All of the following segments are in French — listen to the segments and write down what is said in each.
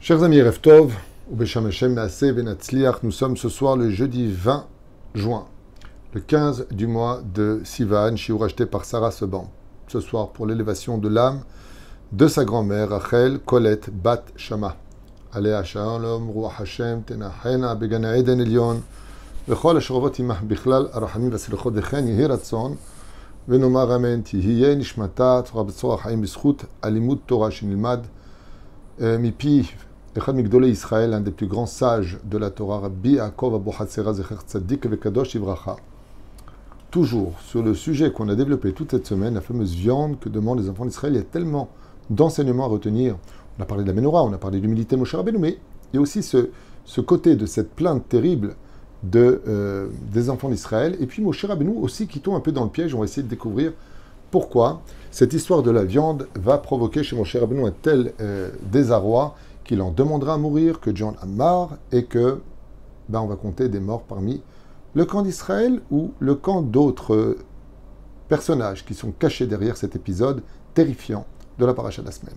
Chers amis, Erev Tov, ou Besham Hashem Naaseh Benatzliach, nous sommes ce soir le jeudi 20 juin, le 15 du mois de Sivan, shiur acheté par Sarah Seban, ce soir pour l'élévation de l'âme de sa grand-mère, Rachel Colette Bat Shama. Alea Shalom, Ruach Hashem, Tenachena, Begana Eden Elyon, Vechol Ashrovot Imah Bichlal, Arachamim Vasilichot Dechen, Yehi Ratzon, ונאמר אמן, תהיה נשמתה תורה בצורה חיים בזכות הלימוד תורה שנלמד מפי אחד מגדולי ישראל, un des plus grands sages de la Torah, Rabbi Yaakov Abuhatzera Zecher Tzadik Vekadosh Ivracha. Toujours sur le sujet qu'on a développé toute cette semaine, la fameuse viande que demandent les enfants d'Israël, il y a tellement d'enseignements à retenir. On a parlé de la Menorah, on a parlé de l'humilité de Moshe Rabbeinu, mais il y a aussi ce côté de cette plainte terrible des enfants d'Israël, et puis Moshe Rabbeinu aussi qui tombe un peu dans le piège. On va essayer de découvrir pourquoi cette histoire de la viande va provoquer chez Moshe Rabbeinu un tel désarroi qu'il en demandera à mourir, que John a marre, et que on va compter des morts parmi le camp d'Israël ou le camp d'autres personnages qui sont cachés derrière cet épisode terrifiant de la paracha de la semaine.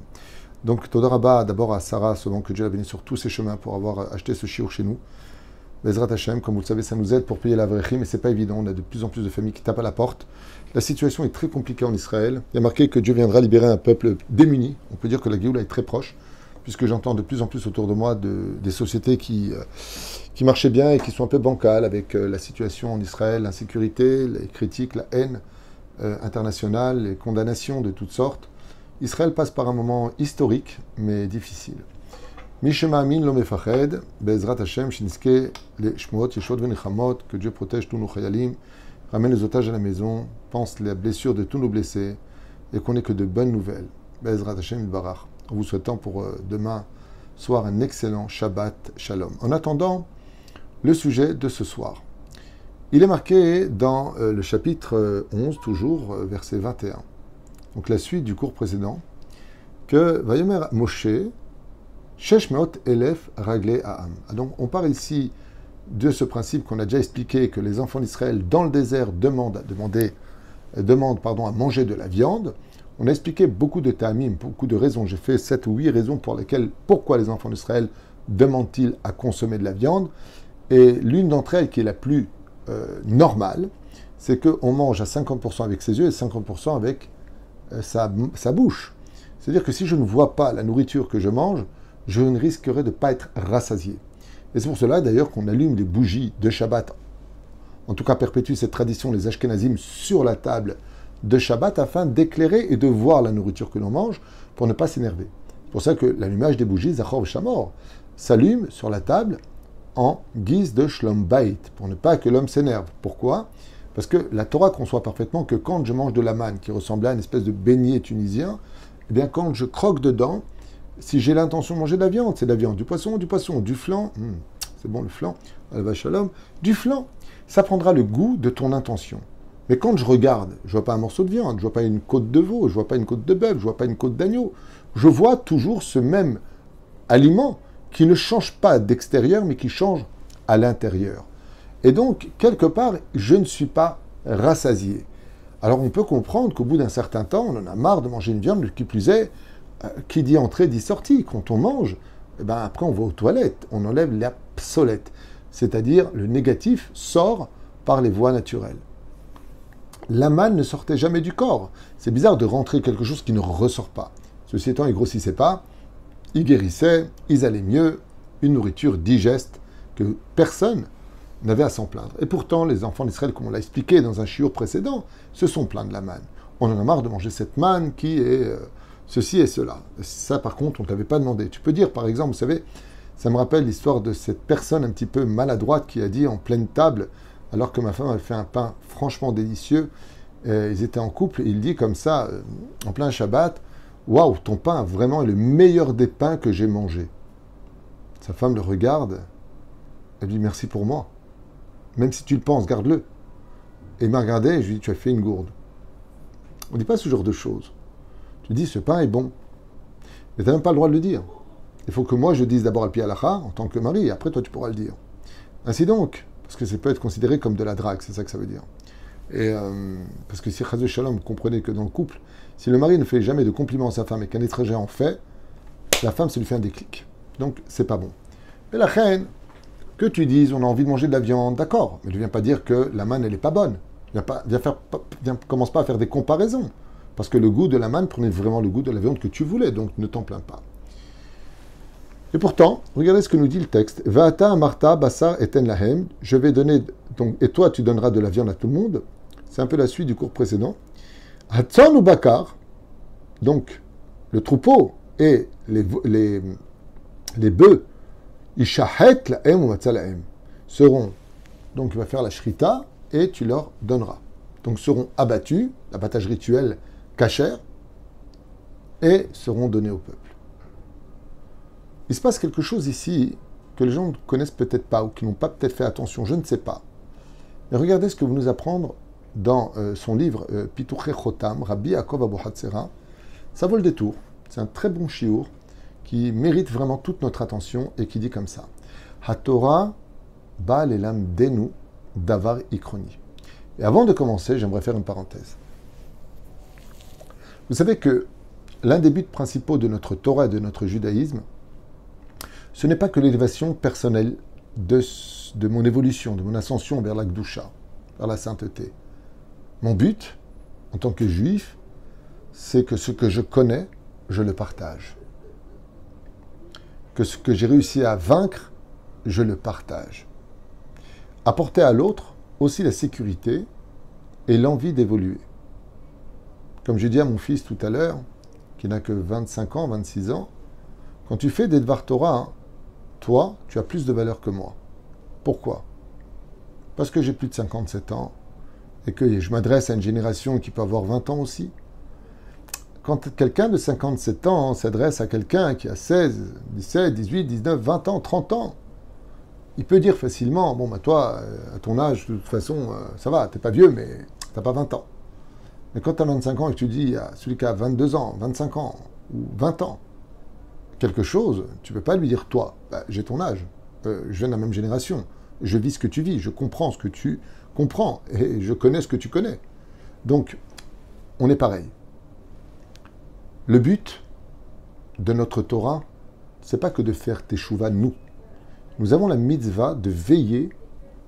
Donc Toda Rabba d'abord à Sarah, selon que Dieu l'a béni sur tous ses chemins pour avoir acheté ce shiur chez nous. Bezrat Hashem, comme vous le savez, ça nous aide pour payer la vraie, mais c'est pas évident. On a de plus en plus de familles qui tapent à la porte. La situation est très compliquée en Israël. Il y a marqué que Dieu viendra libérer un peuple démuni. On peut dire que la Géoula est très proche, puisque j'entends de plus en plus autour de moi des sociétés qui marchaient bien et qui sont un peu bancales avec la situation en Israël, l'insécurité, les critiques, la haine internationale, les condamnations de toutes sortes. Israël passe par un moment historique, mais difficile. Mishema Amin lo mefached, Bezrat Hashem, Shinske, les Shmuot, Yeshot Venichamot, que Dieu protège tous nos chayalim, ramène les otages à la maison, pense les blessures de tous nos blessés, et qu'on n'ait que de bonnes nouvelles. Bezrat Hashem Barach. En vous souhaitant pour demain soir un excellent Shabbat Shalom. En attendant, le sujet de ce soir. Il est marqué dans le chapitre 11, toujours, verset 21. Donc la suite du cours précédent, que Vayomer Moshe, Shesh Meot Elef Raglé Ha'am. Donc on parle ici de ce principe qu'on a déjà expliqué, que les enfants d'Israël dans le désert demandent à manger de la viande. On a expliqué beaucoup de ta'amim, beaucoup de raisons. J'ai fait 7 ou 8 raisons pourquoi les enfants d'Israël demandent-ils à consommer de la viande. Et l'une d'entre elles, qui est la plus normale, c'est qu'on mange à 50% avec ses yeux et 50% avec sa bouche. C'est-à-dire que si je ne vois pas la nourriture que je mange, je ne risquerais de ne pas être rassasié. Et c'est pour cela d'ailleurs qu'on allume les bougies de Shabbat, en tout cas perpétue cette tradition, les Ashkenazim, sur la table de Shabbat, afin d'éclairer et de voir la nourriture que l'on mange, pour ne pas s'énerver. C'est pour ça que l'allumage des bougies, Zachor Shamor, s'allume sur la table en guise de Shlom Bait, pour ne pas que l'homme s'énerve. Pourquoi ? Parce que la Torah conçoit parfaitement que quand je mange de la manne, qui ressemble à une espèce de beignet tunisien, eh bien quand je croque dedans, si j'ai l'intention de manger de la viande, c'est de la viande, du poisson, du flan, c'est bon le flan, al shalom, du flan, ça prendra le goût de ton intention. Mais quand je regarde, je vois pas un morceau de viande, je vois pas une côte de veau, je vois pas une côte de bœuf, je vois pas une côte d'agneau, je vois toujours ce même aliment qui ne change pas d'extérieur, mais qui change à l'intérieur. Et donc, quelque part, je ne suis pas rassasié. Alors on peut comprendre qu'au bout d'un certain temps, on en a marre de manger une viande, mais qui plus est, qui dit entrée dit sortie. Quand on mange, après on va aux toilettes, on enlève l'obsolète. C'est-à-dire le négatif sort par les voies naturelles. La manne ne sortait jamais du corps. C'est bizarre de rentrer quelque chose qui ne ressort pas. Ceci étant, ils grossissaient pas, ils guérissaient, ils allaient mieux, une nourriture digeste que personne n'avait à s'en plaindre. Et pourtant, les enfants d'Israël, comme on l'a expliqué dans un shiur précédent, se sont plaints de la manne. On en a marre de manger cette manne qui est ceci et cela. Ça, par contre, on ne t'avait pas demandé. Tu peux dire, par exemple, vous savez, ça me rappelle l'histoire de cette personne un petit peu maladroite qui a dit en pleine table, alors que ma femme avait fait un pain franchement délicieux, ils étaient en couple, il dit comme ça, en plein Shabbat, « Waouh, ton pain vraiment est le meilleur des pains que j'ai mangé. » Sa femme le regarde, elle dit « Merci pour moi. Même si tu le penses, garde-le. » Et il m'a regardé et je lui ai dit « Tu as fait une gourde. » On ne dit pas ce genre de choses. Tu dis, ce pain est bon. Mais tu n'as même pas le droit de le dire. Il faut que moi, je dise d'abord al pi halakha en tant que mari, et après, toi, tu pourras le dire. Ainsi donc, parce que ça peut être considéré comme de la drague, c'est ça que ça veut dire. Et parce que si Chaz Shalom comprenait que dans le couple, si le mari ne fait jamais de compliments à sa femme et qu'un étranger en fait, la femme, ça lui fait un déclic. Donc, c'est pas bon. Mais la reine, que tu dises, on a envie de manger de la viande, d'accord, mais ne viens pas dire que la manne, elle n'est pas bonne. Commence pas à faire des comparaisons. Parce que le goût de la manne prenait vraiment le goût de la viande que tu voulais, donc ne t'en plains pas. Et pourtant, regardez ce que nous dit le texte. Va'ata Marta Bassar eten lahem. Je vais donner, donc, et toi tu donneras de la viande à tout le monde. C'est un peu la suite du cours précédent. Hatzon ou Bakar, donc le troupeau et les bœufs, Ishahet lahem ou matzalahem, seront, donc il va faire la shrita et tu leur donneras. Donc seront abattus, l'abattage rituel cachère, et seront donnés au peuple. Il se passe quelque chose ici que les gens ne connaissent peut-être pas ou qui n'ont pas peut-être fait attention, je ne sais pas. Mais regardez ce que vous nous apprendre dans son livre Pituche Chotam, Rabbi Yaakov Abu Hatzera. Ça vaut le détour. C'est un très bon shiur qui mérite vraiment toute notre attention et qui dit comme ça. HaTorah ba lelam denu davar ikroni. Et avant de commencer, j'aimerais faire une parenthèse. Vous savez que l'un des buts principaux de notre Torah et de notre judaïsme, ce n'est pas que l'élévation personnelle de mon évolution, de mon ascension vers la Gdusha, vers la sainteté. Mon but, en tant que juif, c'est que ce que je connais, je le partage. Que ce que j'ai réussi à vaincre, je le partage. Apporter à l'autre aussi la sécurité et l'envie d'évoluer. Comme je dis à mon fils tout à l'heure, qui n'a que 25 ans, 26 ans, quand tu fais des Dvar Torah, toi, tu as plus de valeur que moi. Pourquoi? Parce que j'ai plus de 57 ans et que je m'adresse à une génération qui peut avoir 20 ans aussi. Quand quelqu'un de 57 ans s'adresse à quelqu'un qui a 16, 17, 18, 19, 20 ans, 30 ans, il peut dire facilement, bon, bah toi, à ton âge, de toute façon, ça va, t'es pas vieux, mais t'as pas 20 ans. Mais quand tu as 25 ans et que tu dis à celui qui a 22 ans, 25 ans ou 20 ans, quelque chose, tu ne peux pas lui dire, toi, bah, j'ai ton âge, je viens de la même génération, je vis ce que tu vis, je comprends ce que tu comprends, et je connais ce que tu connais. Donc, on est pareil. Le but de notre Torah, c'est pas que de faire teshuva nous. Nous avons la mitzvah de veiller,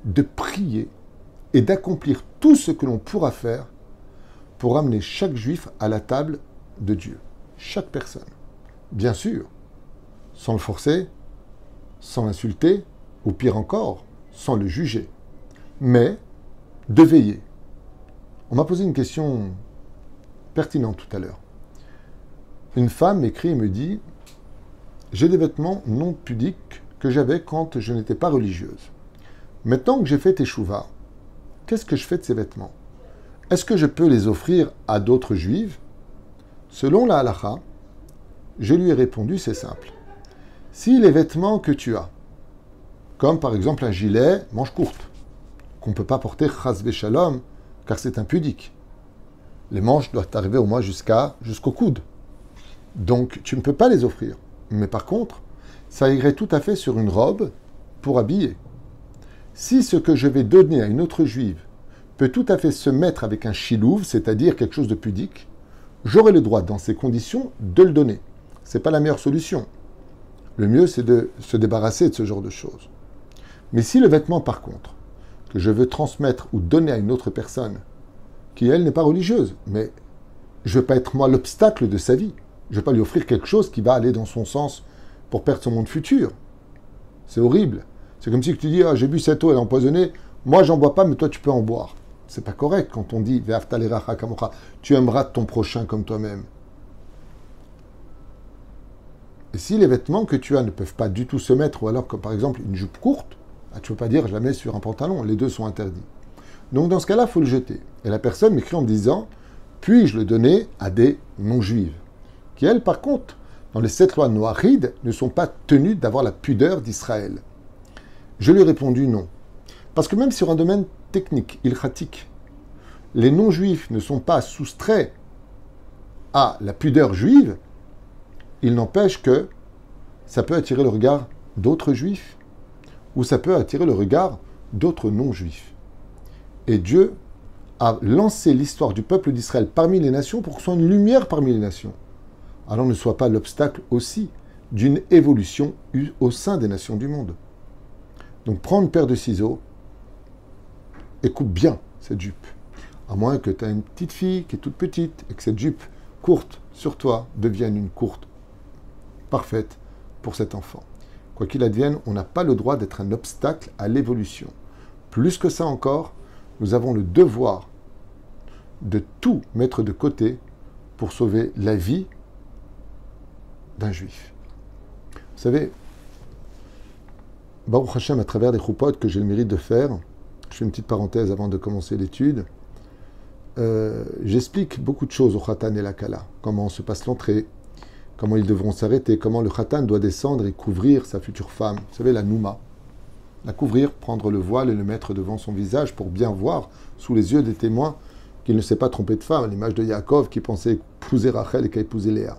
de prier et d'accomplir tout ce que l'on pourra faire pour amener chaque juif à la table de Dieu. Chaque personne. Bien sûr, sans le forcer, sans l'insulter, ou pire encore, sans le juger. Mais de veiller. On m'a posé une question pertinente tout à l'heure. Une femme m'écrit et me dit « J'ai des vêtements non pudiques que j'avais quand je n'étais pas religieuse. Maintenant que j'ai fait teshuva, qu'est-ce que je fais de ces vêtements? Est-ce que je peux les offrir à d'autres juives? Selon la halakha, je lui ai répondu, c'est simple. Si les vêtements que tu as, comme par exemple un gilet manche courte, qu'on ne peut pas porter chas v'shalom, car c'est impudique. Les manches doivent arriver au moins jusqu'au coude. Donc tu ne peux pas les offrir. Mais par contre, ça irait tout à fait sur une robe pour habiller. Si ce que je vais donner à une autre juive peut tout à fait se mettre avec un chilouv, c'est-à-dire quelque chose de pudique, j'aurai le droit, dans ces conditions, de le donner. Ce n'est pas la meilleure solution. Le mieux, c'est de se débarrasser de ce genre de choses. Mais si le vêtement, par contre, que je veux transmettre ou donner à une autre personne, qui, elle, n'est pas religieuse, mais je ne veux pas être, moi, l'obstacle de sa vie. Je ne vais pas lui offrir quelque chose qui va aller dans son sens pour perdre son monde futur. C'est horrible. C'est comme si tu dis, ah, j'ai bu cette eau, elle est empoisonnée, moi, j'en bois pas, mais toi, tu peux en boire. C'est pas correct quand on dit, tu aimeras ton prochain comme toi-même. Et si les vêtements que tu as ne peuvent pas du tout se mettre, ou alors que par exemple une jupe courte, tu ne peux pas dire je la mets sur un pantalon, les deux sont interdits. Donc dans ce cas-là, il faut le jeter. Et la personne m'écrit en me disant, puis-je le donner à des non-juives, qui elles par contre, dans les 7 lois noachides, ne sont pas tenues d'avoir la pudeur d'Israël. Je lui ai répondu non. Parce que même sur un domaine technique, ilchatique, les non-juifs ne sont pas soustraits à la pudeur juive, il n'empêche que ça peut attirer le regard d'autres juifs ou ça peut attirer le regard d'autres non-juifs. Et Dieu a lancé l'histoire du peuple d'Israël parmi les nations pour que ce soit une lumière parmi les nations. Alors ne sois pas l'obstacle aussi d'une évolution au sein des nations du monde. Donc prends une paire de ciseaux et coupe bien cette jupe. À moins que tu aies une petite fille qui est toute petite et que cette jupe courte sur toi devienne une courte parfaite pour cet enfant. Quoi qu'il advienne, on n'a pas le droit d'être un obstacle à l'évolution. Plus que ça encore, nous avons le devoir de tout mettre de côté pour sauver la vie d'un juif. Vous savez, Baruch Hashem, à travers les choupotes que j'ai le mérite de faire, je fais une petite parenthèse avant de commencer l'étude, j'explique beaucoup de choses au Khatan et la Kala, comment se passe l'entrée, comment ils devront s'arrêter, comment le Khatan doit descendre et couvrir sa future femme. Vous savez, la Nouma. La couvrir, prendre le voile et le mettre devant son visage pour bien voir, sous les yeux des témoins, qu'il ne s'est pas trompé de femme, à l'image de Yaakov qui pensait épouser Rachel et qui a épousé Léa.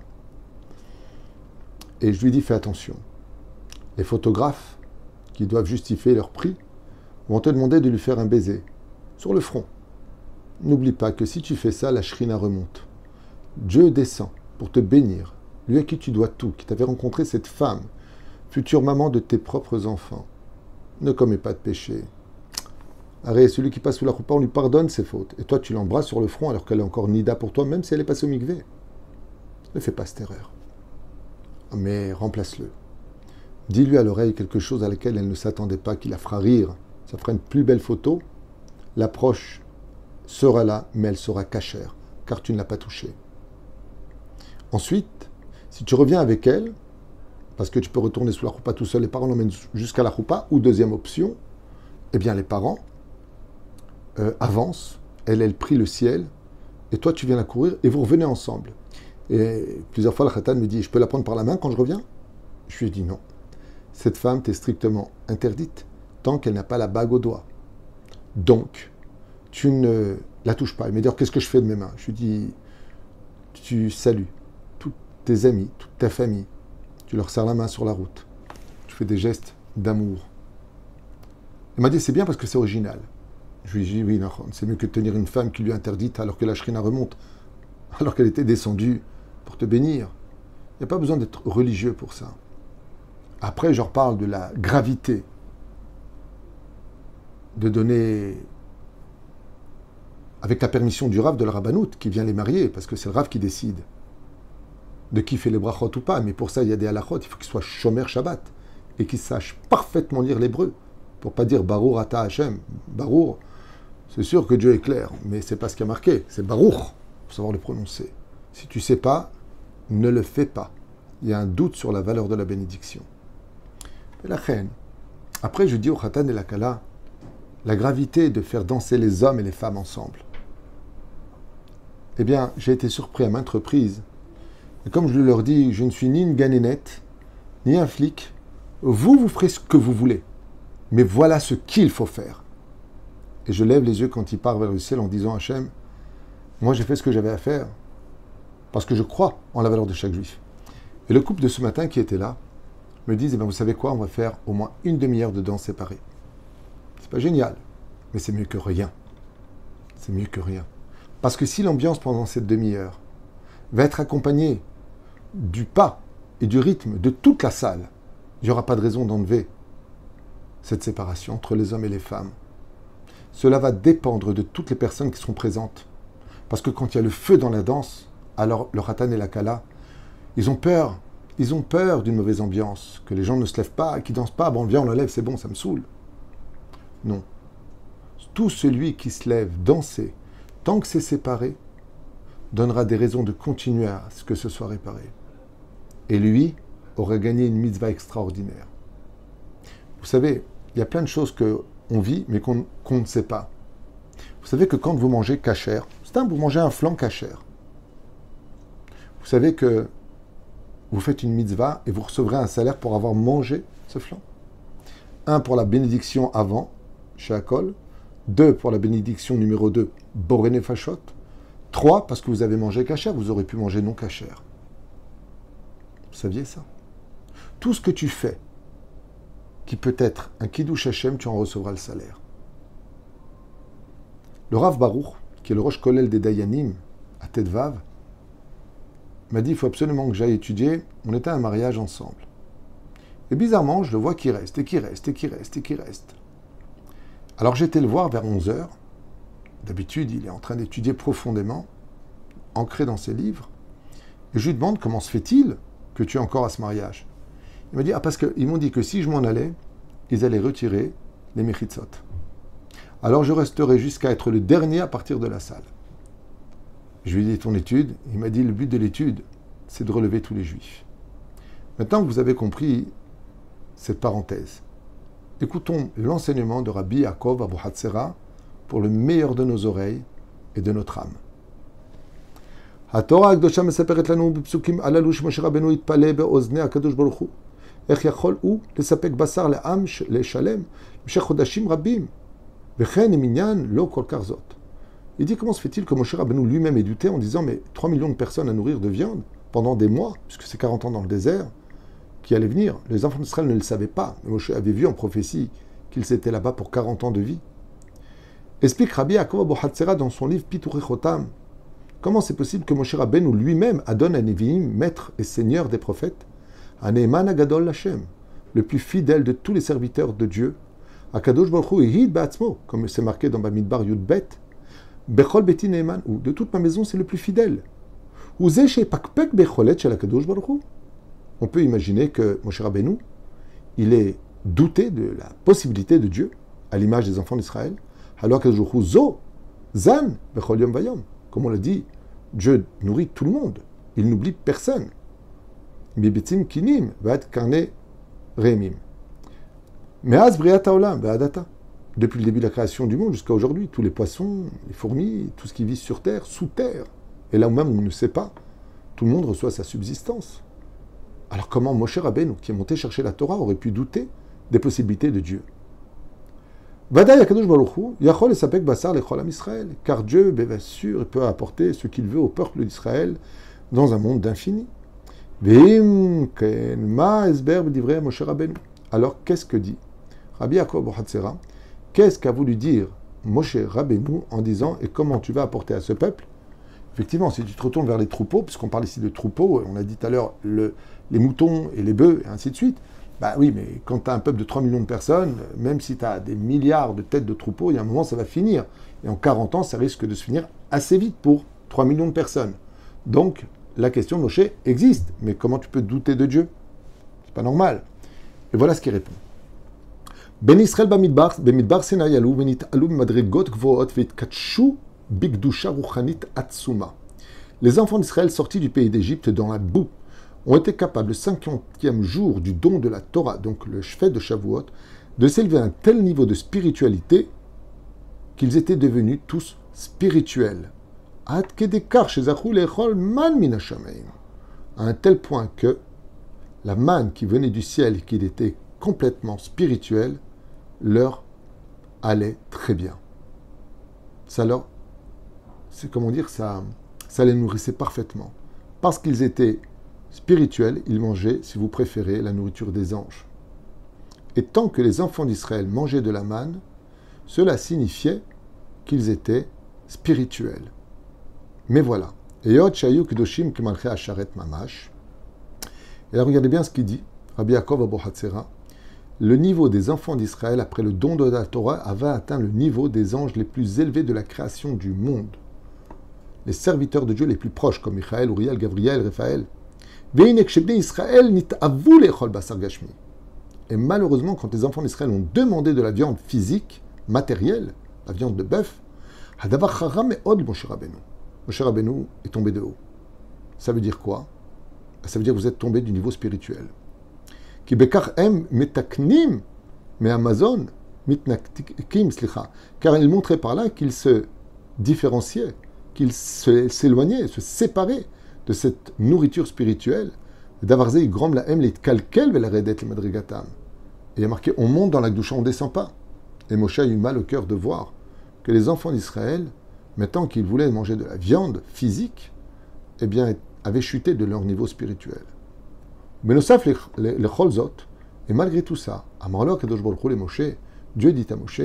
Et je lui dis, fais attention. Les photographes, qui doivent justifier leur prix, vont te demander de lui faire un baiser, sur le front. N'oublie pas que si tu fais ça, la shrina remonte. Dieu descend pour te bénir, lui à qui tu dois tout, qui t'avait rencontré cette femme, future maman de tes propres enfants. Ne commets pas de péché. Arrête, celui qui passe sous la roupa, on lui pardonne ses fautes. Et toi, tu l'embrasses sur le front alors qu'elle est encore nida pour toi, même si elle est passée au mikvé. Ne fais pas cette erreur. Mais remplace-le. Dis-lui à l'oreille quelque chose à laquelle elle ne s'attendait pas, qui la fera rire. Ça fera une plus belle photo. L'approche sera là, mais elle sera cachère, car tu ne l'as pas touchée. Ensuite, si tu reviens avec elle, parce que tu peux retourner sous la roupa tout seul, les parents l'emmènent jusqu'à la roupa, ou deuxième option, eh bien les parents avancent, elle prie le ciel, et toi tu viens la courir, et vous revenez ensemble. Et plusieurs fois, le Khatan me dit, je peux la prendre par la main quand je reviens? Je lui ai dit non. Cette femme t'est strictement interdite, tant qu'elle n'a pas la bague au doigt. Donc, tu ne la touches pas. Il m'a dit, qu'est-ce que je fais de mes mains? Je lui dis, tu salues tous tes amis, toute ta famille. Tu leur serres la main sur la route. Tu fais des gestes d'amour. Il m'a dit, c'est bien parce que c'est original. Je lui ai dit, oui, c'est mieux que de tenir une femme qui lui est interdite alors que la shrina remonte, alors qu'elle était descendue pour te bénir. Il n'y a pas besoin d'être religieux pour ça. Après, je reparle de la gravité de donner, avec la permission du Rav de la Rabbanout, qui vient les marier, parce que c'est le Rav qui décide de qui fait les brachot ou pas. Mais pour ça, il y a des halachot, il faut qu'il soit shomer Shabbat, et qu'il sache parfaitement lire l'hébreu, pour pas dire Barour Ata Hashem. Barour, c'est sûr que Dieu est clair, mais c'est pas ce qui a marqué, c'est Barour, il faut savoir le prononcer. Si tu sais pas, ne le fais pas. Il y a un doute sur la valeur de la bénédiction. Et la reine. Après, je dis au Khatan et la Kala, la gravité de faire danser les hommes et les femmes ensemble. Eh bien, j'ai été surpris à maintes reprises. Et comme je leur dis, je ne suis ni une ganénette, ni un flic. Vous ferez ce que vous voulez. Mais voilà ce qu'il faut faire. Et je lève les yeux quand il part vers le ciel en disant, Hachem, moi j'ai fait ce que j'avais à faire. Parce que je crois en la valeur de chaque juif. Et le couple de ce matin qui était là, me disent, eh bien, vous savez quoi, on va faire au moins une demi-heure de danse séparée. C'est pas génial, mais c'est mieux que rien. C'est mieux que rien. Parce que si l'ambiance pendant cette demi-heure va être accompagnée du pas et du rythme de toute la salle, il n'y aura pas de raison d'enlever cette séparation entre les hommes et les femmes. Cela va dépendre de toutes les personnes qui seront présentes. Parce que quand il y a le feu dans la danse, alors le Khatan et la Kala, ils ont peur. Ils ont peur d'une mauvaise ambiance, que les gens ne se lèvent pas, qu'ils ne dansent pas. Bon, viens, on le lève, c'est bon, ça me saoule. Non. Tout celui qui se lève danser, tant que c'est séparé, donnera des raisons de continuer à ce que ce soit réparé. Et lui aurait gagné une mitzvah extraordinaire. Vous savez, il y a plein de choses qu'on vit, mais qu'on ne sait pas. Vous savez que quand vous mangez kasher, vous mangez un flan kasher. Vous savez que vous faites une mitzvah et vous recevrez un salaire pour avoir mangé ce flan. 1 pour la bénédiction avant, chez Akol. 2 pour la bénédiction numéro 2, Boré Fachot. 3 parce que vous avez mangé kasher, vous aurez pu manger non kasher. Vous saviez ça? Tout ce que tu fais, qui peut être un Kiddush Hashem, tu en recevras le salaire. Le Rav Baruch, qui est le Rosh Kolel des Dayanim, à Tedvav, Il m'a dit, il faut absolument que j'aille étudier. On était à un mariage ensemble. Et bizarrement, je le vois qui reste, et qui reste, et qui reste, et qui reste. Alors j'étais le voir vers 11 heures. D'habitude, il est en train d'étudier profondément, ancré dans ses livres. Et je lui demande, comment se fait-il que tu es encore à ce mariage? Il m'a dit, parce qu'ils m'ont dit que si je m'en allais, ils allaient retirer les mechitzot. Alors je resterai jusqu'à être le dernier à partir de la salle. Je lui ai dit, ton étude? Il m'a dit, le but de l'étude, c'est de relever tous les juifs. Maintenant que vous avez compris cette parenthèse, écoutons l'enseignement de Rabbi Yaakov Abuhatzera pour le meilleur de nos oreilles et de notre âme. התורה הקדושה מספרת לנו בפסוקים הללו שמשה רבנו התפלל באוזני הקדוש ברוך הוא. איך יכול הוא לספק בשר לעם לשלם במשך חודשים רבים, וכן עם עניין לא כל כך זאת. Il dit, comment se fait-il que Moshe Rabbeinu lui-même ait douté en disant, mais 3 millions de personnes à nourrir de viande pendant des mois, puisque c'est 40 ans dans le désert, qui allaient venir. Les enfants d'Israël ne le savaient pas, mais Moshe avait vu en prophétie qu'ils étaient là-bas pour 40 ans de vie. Explique Rabbi Yaakov Abuhatzera dans son livre Piturei Chotam. Comment c'est possible que Moshe Rabbeinu lui-même adonne à Nevi'im, maître et seigneur des prophètes, à Ne'eman Agadol Hashem, le plus fidèle de tous les serviteurs de Dieu, à Kadosh Baruch Hu Ehid Ba'atzmo, comme c'est marqué dans Bamidbar Yud Bet, Bechol Beti Ne'eman, ou de toute ma maison c'est le plus fidèle. Ou Zeshe Pakpek Becholet Shel Kadosh Baruch Hu. On peut imaginer que Moshe Rabbeinu, il est douté de la possibilité de Dieu, à l'image des enfants d'Israël, alors Kadosh Baruch Hu Zo, Zan, Bechol Yom Vayom. Comme on l'a dit, Dieu nourrit tout le monde. Il n'oublie personne. Mibetim kinim v'ad karne re'emim. Me'az briat haolam v'adata. Depuis le début de la création du monde jusqu'à aujourd'hui, tous les poissons, les fourmis, tout ce qui vit sur terre, sous terre, et là où même on ne sait pas, tout le monde reçoit sa subsistance. Alors comment Moshe Rabbeinu, qui est monté chercher la Torah, aurait pu douter des possibilités de Dieu? Vadaï Akadosh Baruch Hu, Yachol esapek basar lechol am Israël, car Dieu, bien sûr, peut apporter ce qu'il veut au peuple d'Israël dans un monde d'infini. Ve'im ken ma esber b'divrei Moshe Rabbeinu. Alors qu'est-ce que dit Rabbi Yaakov Abuhatzera? Qu'est-ce qu'a voulu dire Moshe Rabbeinu en disant et comment tu vas apporter à ce peuple? Effectivement, si tu te retournes vers les troupeaux, puisqu'on parle ici de troupeaux, on a dit tout à l'heure les moutons et les bœufs et ainsi de suite. Bah oui, mais quand tu as un peuple de 3 millions de personnes, même si tu as des milliards de têtes de troupeaux, il y a un moment, ça va finir. Et en 40 ans, ça risque de se finir assez vite pour 3 millions de personnes. Donc, la question de Moshe existe. Mais comment tu peux douter de Dieu? C'est pas normal. Et voilà ce qu'il répond. Ben Israël b'midbar Sinai alu v'nit'alu b'madrigot gvoot v'itkatshu b'gdusha ruchanit atsuma. Les enfants d'Israël sortis du pays d'Égypte dans la boue ont été capables, le 50e jour du don de la Torah, donc le fait de Shavuot, de s'élever à un tel niveau de spiritualité qu'ils étaient devenus tous spirituels. À un tel point que la manne qui venait du ciel et qu'il était complètement spirituel leur allait très bien. Ça leur, c'est comment dire, ça les nourrissait parfaitement. Parce qu'ils étaient spirituels, ils mangeaient, si vous préférez, la nourriture des anges. Et tant que les enfants d'Israël mangeaient de la manne, cela signifiait qu'ils étaient spirituels. Mais voilà. Et alors regardez bien ce qu'il dit, Rabbi Yaakov Abuhatzera. Le niveau des enfants d'Israël, après le don de la Torah, avait atteint le niveau des anges les plus élevés de la création du monde. Les serviteurs de Dieu les plus proches, comme Michaël, Uriel, Gabriel, Raphaël. Et malheureusement, quand les enfants d'Israël ont demandé de la viande physique, matérielle, la viande de bœuf, Moshe Rabbeinu est tombé de haut. Ça veut dire quoi? Ça veut dire que vous êtes tombé du niveau spirituel. Car il montrait par là qu'il se différenciait, qu'il s'éloignait, se séparait de cette nourriture spirituelle. Et il y a marqué, on monte dans la Gdusha, on ne descend pas. Et Moshe a eu mal au cœur de voir que les enfants d'Israël, maintenant qu'ils voulaient manger de la viande physique, eh bien, avaient chuté de leur niveau spirituel. Mais le Cholzot, et malgré tout ça, Amarlo Kadosh Baruch Hu le Moshe, Dieu dit à Moshe,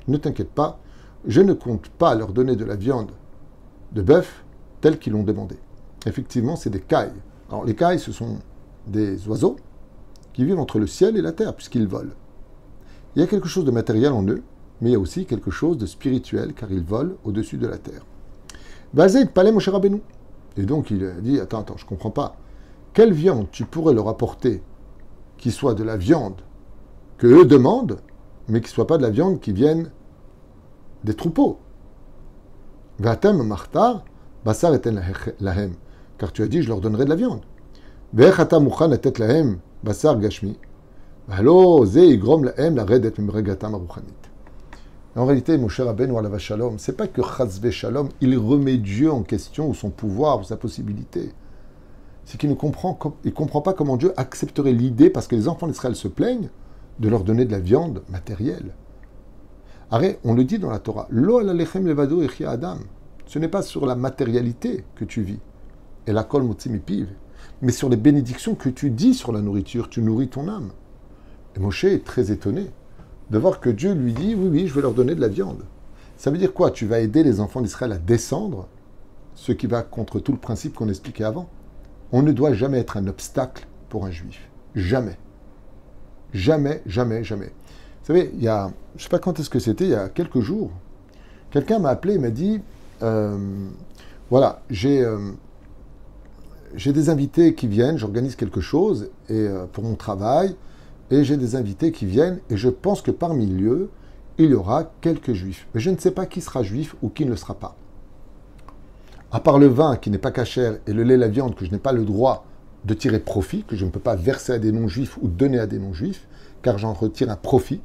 ne t'inquiète pas, je ne compte pas leur donner de la viande de bœuf telle qu'ils l'ont demandé. Effectivement, c'est des cailles. Alors, les cailles, ce sont des oiseaux qui vivent entre le ciel et la terre, puisqu'ils volent. Il y a quelque chose de matériel en eux, mais il y a aussi quelque chose de spirituel, car ils volent au-dessus de la terre. Bazé, palais Moshe Rabbeinu. Et donc, il a dit, attends, je ne comprends pas. Quelle viande tu pourrais leur apporter qui soit de la viande que eux demandent, mais qui ne soit pas de la viande qui vienne des troupeaux. Vatem martar, basar eten lahem. Car tu as dit, je leur donnerai de la viande. Ve'echata mukhan etet lahem, basar gashmi. V'halo ze igrom lahem la redet mimregatam aruchanit. En réalité, Moshe Rabbeinu alav shalom, c'est pas que chazve shalom, il remet Dieu en question ou son pouvoir ou sa possibilité. C'est qu'il ne comprend pas comment Dieu accepterait l'idée, parce que les enfants d'Israël se plaignent, de leur donner de la viande matérielle. Arrête, on le dit dans la Torah, Lo ala lechem levado echia adam. Ce n'est pas sur la matérialité que tu vis, et la kol motzi mipiv, mais sur les bénédictions que tu dis sur la nourriture, tu nourris ton âme. Et Moshe est très étonné de voir que Dieu lui dit, oui, je vais leur donner de la viande. Ça veut dire quoi? Tu vas aider les enfants d'Israël à descendre, ce qui va contre tout le principe qu'on expliquait avant. On ne doit jamais être un obstacle pour un juif. Jamais. Jamais, jamais, jamais. Vous savez, je ne sais pas quand est-ce que c'était, il y a quelques jours, quelqu'un m'a appelé et m'a dit, voilà, j'ai des invités qui viennent, j'organise quelque chose pour mon travail, et j'ai des invités qui viennent, et je pense que parmi eux, il y aura quelques juifs. Mais je ne sais pas qui sera juif ou qui ne le sera pas. À part le vin qui n'est pas cachère et le lait, la viande que je n'ai pas le droit de tirer profit, que je ne peux pas verser à des non-juifs ou donner à des non-juifs, car j'en retire un profit.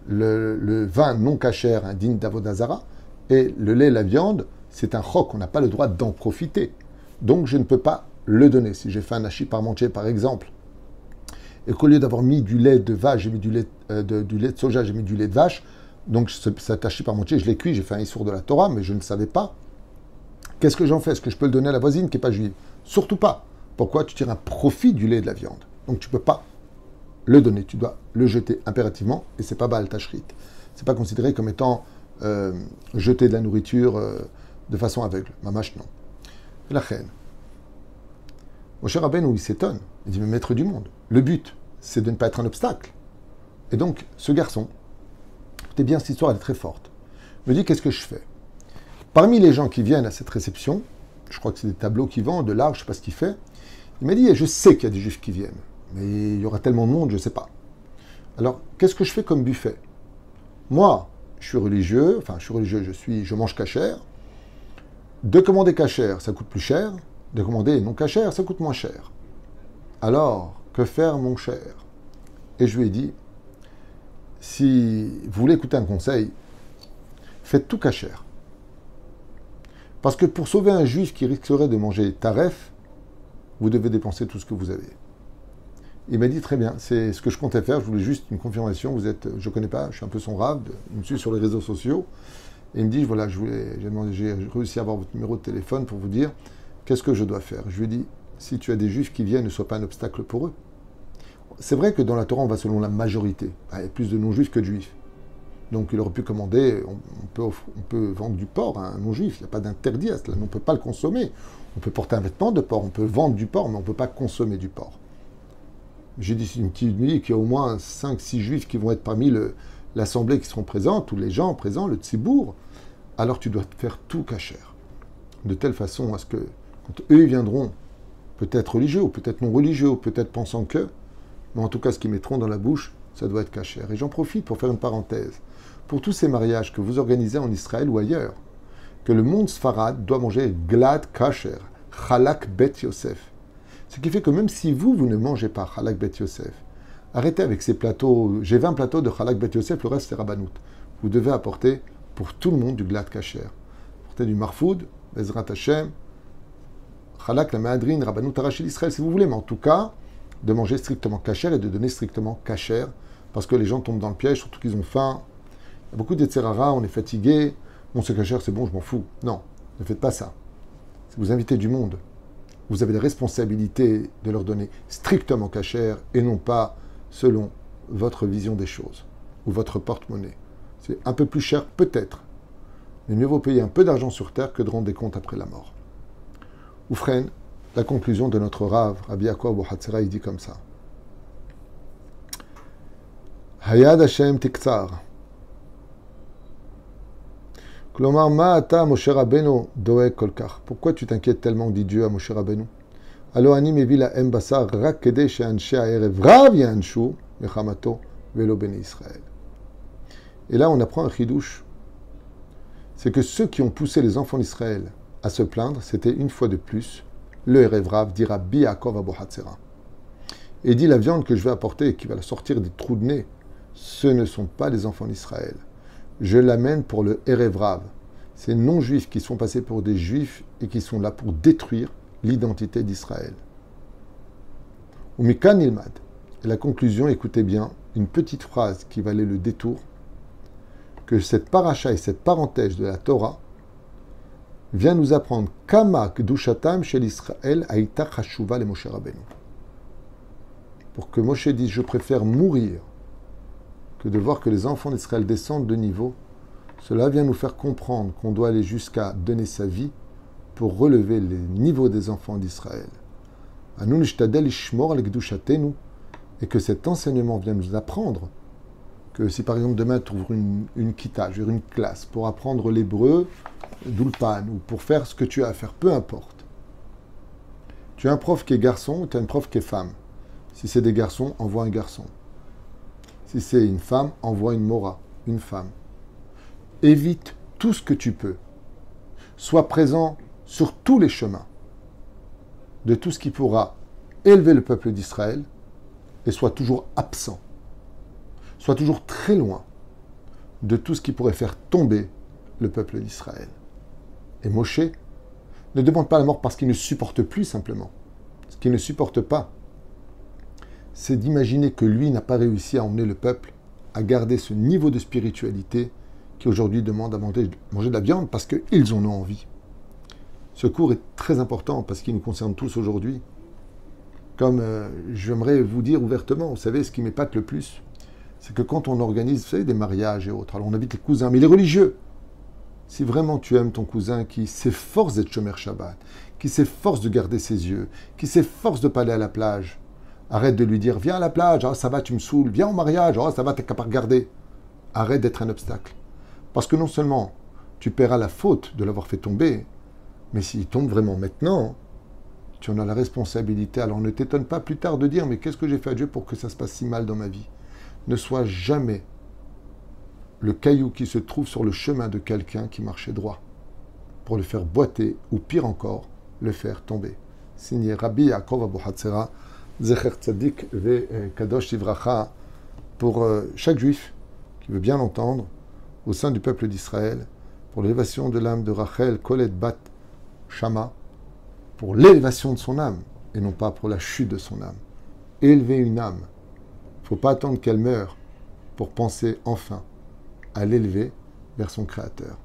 Le vin non cachère indigne d'Avodazara, et le lait, la viande, c'est un chok, on n'a pas le droit d'en profiter. Donc je ne peux pas le donner. Si j'ai fait un hachis parmentier, par exemple, et qu'au lieu d'avoir mis du lait de vache, j'ai mis du lait de soja, j'ai mis du lait de vache, donc cet hachis parmentier, je l'ai cuit, j'ai fait un issour de la Torah, mais je ne savais pas. Qu'est-ce que j'en fais? Est-ce que je peux le donner à la voisine qui n'est pas juive? Surtout pas. Pourquoi? Tu tires un profit du lait et de la viande. Donc tu ne peux pas le donner. Tu dois le jeter impérativement. Et ce n'est pas Baal Tashrit. Ce n'est pas considéré comme étant jeter de la nourriture de façon aveugle. Mamash, non. La reine. Moshe Rabbeinu, il s'étonne. Il dit, mais maître du monde, le but, c'est de ne pas être un obstacle. Et donc, ce garçon, écoutez bien, cette histoire, elle est très forte, me dit, qu'est-ce que je fais? Parmi les gens qui viennent à cette réception, je crois que c'est des tableaux qui vendent, de l'art, je ne sais pas ce qu'il fait, il m'a dit, je sais qu'il y a des juifs qui viennent, mais il y aura tellement de monde, je ne sais pas. Alors, qu'est-ce que je fais comme buffet? Moi, je suis religieux, je mange cachère. De commander cachère, ça coûte plus cher. De commander non cachère, ça coûte moins cher. Alors, que faire, mon cher? Et je lui ai dit, si vous voulez écouter un conseil, faites tout cachère. Parce que pour sauver un juif qui risquerait de manger taref, vous devez dépenser tout ce que vous avez. Il m'a dit, très bien, c'est ce que je comptais faire, je voulais juste une confirmation, je ne connais pas, je suis un peu son rave, il me suit sur les réseaux sociaux, et il me dit, voilà, j'ai réussi à avoir votre numéro de téléphone pour vous dire, qu'est-ce que je dois faire? Je lui ai dit, si tu as des juifs qui viennent, ne sois pas un obstacle pour eux. C'est vrai que dans la Torah, on va selon la majorité. Il y a plus de non-juifs que de juifs. Donc il aurait pu commander, on peut vendre du porc à un non-juif, il n'y a pas d'interdit à cela, on ne peut pas le consommer. On peut porter un vêtement de porc, on peut vendre du porc, mais on ne peut pas consommer du porc. J'ai dit une petite nuit qu'il y a au moins 5-6 juifs qui vont être parmi l'assemblée qui seront présents, tous les gens présents, le tzibour, alors tu dois faire tout cachère. De telle façon à ce que, quand eux viendront, peut-être religieux, ou peut-être non religieux, ou peut-être pensant que, mais en tout cas ce qu'ils mettront dans la bouche, ça doit être cachère. Et j'en profite pour faire une parenthèse. Pour tous ces mariages que vous organisez en Israël ou ailleurs, que le monde sfarad doit manger glad kasher, chalak bet Yosef. Ce qui fait que même si vous ne mangez pas chalak bet Yosef, arrêtez avec ces plateaux. J'ai 20 plateaux de chalak bet Yosef, le reste c'est rabbanout. Vous devez apporter pour tout le monde du glad kasher. Apportez du marfoud, bezrat Hashem, chalak la mahadrin, rabbanout arachil Israël si vous voulez, mais en tout cas, de manger strictement kasher et de donner strictement kasher, parce que les gens tombent dans le piège, surtout qu'ils ont faim. Il y a beaucoup d'etserara, on est fatigué. Bon, c'est kasher, c'est bon, je m'en fous. Non, ne faites pas ça. Si vous invitez du monde, vous avez la responsabilité de leur donner strictement kasher et non pas selon votre vision des choses ou votre porte-monnaie. C'est un peu plus cher, peut-être, Mais mieux vaut payer un peu d'argent sur terre que de rendre des comptes après la mort. Oufren, la conclusion de notre Rav, Rabbi Yaakov Abu Hatzera, il dit comme ça. Hayad Hashem Tiktsar. Klomar Ma'ata Moshe Rabbeinu Doeg Kolkar. Pourquoi tu t'inquiètes tellement, dit Dieu à Moshe Rabbeinu? Alo ani mevi la em basar rak kedei she'anshe ha'erev rav yanshu mechamato velo bnei Israël. Et là, on apprend un chidouche. C'est que ceux qui ont poussé les enfants d'Israël à se plaindre, c'était une fois de plus le Erev Rav, dit Rabbi Yaakov Abu Hatzera. Et dit la viande que je vais apporter, qui va la sortir des trous de nez, ce ne sont pas les enfants d'Israël. Je l'amène pour le Erev Rav. Ces non-juifs qui sont passés pour des juifs et qui sont là pour détruire l'identité d'Israël. Ou Mikan Ilmad. Et la conclusion, écoutez bien, une petite phrase qui valait le détour, que cette paracha et cette parenthèse de la Torah vient nous apprendre Kama Kedushatam Shel Israël Haïta Chashuva le Moshe Rabbeinu. Pour que Moshe dise, je préfère mourir que de voir que les enfants d'Israël descendent de niveau, cela vient nous faire comprendre qu'on doit aller jusqu'à donner sa vie pour relever les niveaux des enfants d'Israël. Anun Ishtadel Ishmor al Kedushatenu, et que cet enseignement vient nous apprendre que si par exemple demain tu ouvres une kita, une classe, pour apprendre l'hébreu d'Ulpan, ou pour faire ce que tu as à faire, peu importe. Tu as un prof qui est garçon, ou tu as un prof qui est femme. Si c'est des garçons, envoie un garçon. Si c'est une femme, envoie une mora, une femme. Évite tout ce que tu peux. Sois présent sur tous les chemins de tout ce qui pourra élever le peuple d'Israël et sois toujours absent. Sois toujours très loin de tout ce qui pourrait faire tomber le peuple d'Israël. Et Moshe ne demande pas la mort parce qu'il ne supporte plus simplement. Ce qu'il ne supporte pas, c'est d'imaginer que lui n'a pas réussi à emmener le peuple à garder ce niveau de spiritualité qui aujourd'hui demande à manger de la viande parce qu'ils en ont envie. Ce cours est très important parce qu'il nous concerne tous aujourd'hui. Comme j'aimerais vous dire ouvertement, vous savez, ce qui m'épate le plus, c'est que quand on organise, vous savez, des mariages et autres, alors on invite les cousins, mais les religieux, si vraiment tu aimes ton cousin qui s'efforce d'être Shomer Shabbat, qui s'efforce de garder ses yeux, qui s'efforce de pas aller à la plage, arrête de lui dire, viens à la plage, ah, ça va, tu me saoules, viens au mariage, ah, ça va, t'es capable de regarder. Arrête d'être un obstacle. Parce que non seulement tu paieras la faute de l'avoir fait tomber, mais s'il tombe vraiment maintenant, tu en as la responsabilité. Alors ne t'étonne pas plus tard de dire, mais qu'est-ce que j'ai fait à Dieu pour que ça se passe si mal dans ma vie? Ne sois jamais le caillou qui se trouve sur le chemin de quelqu'un qui marchait droit, pour le faire boiter, ou pire encore, le faire tomber. Signé Rabbi Yaakov Abu Hatzera, Zecher Tzadik ve Kadosh Ivracha, pour chaque juif qui veut bien l'entendre, au sein du peuple d'Israël, pour l'élévation de l'âme de Rachel, Kolet Bat Shama, pour l'élévation de son âme, et non pas pour la chute de son âme. Élever une âme, il ne faut pas attendre qu'elle meure pour penser enfin à l'élever vers son Créateur.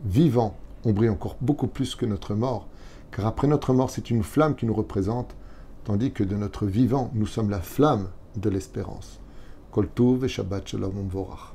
Vivant, on brille encore beaucoup plus que notre mort, car après notre mort, c'est une flamme qui nous représente, tandis que de notre vivant, nous sommes la flamme de l'espérance. Kol Tuv et Shabbat Shalom Vorach.